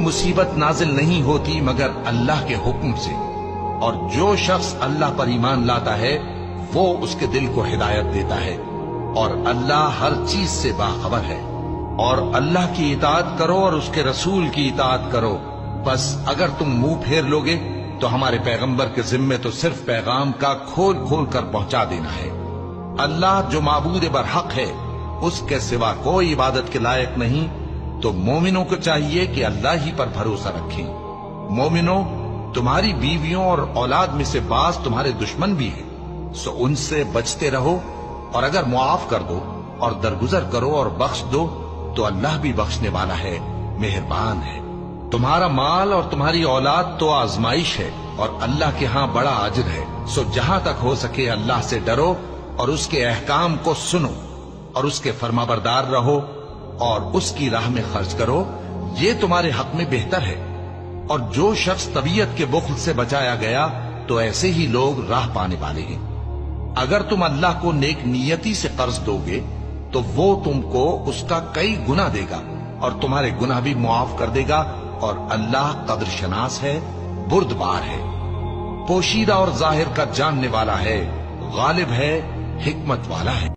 मुसीबत नाजिल नहीं होती मगर अल्लाह के हुक्म से, और जो शख्स अल्लाह पर ईमान लाता है वो उसके दिल को हिदायत देता है, और अल्लाह हर चीज से बाखबर है। और अल्लाह की इताअत करो और उसके रसूल की इताअत करो। बस अगर तुम मुंह फेर लोगे तो हमारे पैगंबर के जिम्मे तो सिर्फ पैगाम का खोल खोल कर पहुंचा देना है। अल्लाह जो माबूद बरहक है, उसके सिवा कोई इबादत के लायक नहीं, तो मोमिनों को चाहिए कि अल्लाह ही पर भरोसा रखें। मोमिनों, तुम्हारी बीवियों और औलाद में से बाज तुम्हारे दुश्मन भी हैं, सो उनसे बचते रहो, और अगर मुआफ कर दो और दरगुजर करो और बख्श दो तो अल्लाह भी बख्शने वाला है, मेहरबान है। तुम्हारा माल और तुम्हारी औलाद तो आजमाइश है, और अल्लाह के यहाँ बड़ा अजर है। सो जहां तक हो सके अल्लाह से डरो और उसके अहकाम को सुनो, और उसके फरमाबरदार रहो, और उसकी राह में खर्च करो, ये तुम्हारे हक में बेहतर है। और जो शख्स तबीयत के बुख्ल से बचाया गया तो ऐसे ही लोग राह पाने वाले हैं। अगर तुम अल्लाह को नेक नियति से कर्ज दोगे तो वो तुमको उसका कई गुना देगा, और तुम्हारे गुनाह भी मुआफ कर देगा, और अल्लाह कद्र शनास है, बुर्दबार है, पोशीदा और जाहिर का जानने वाला है, गालिब है, हिकमत वाला है।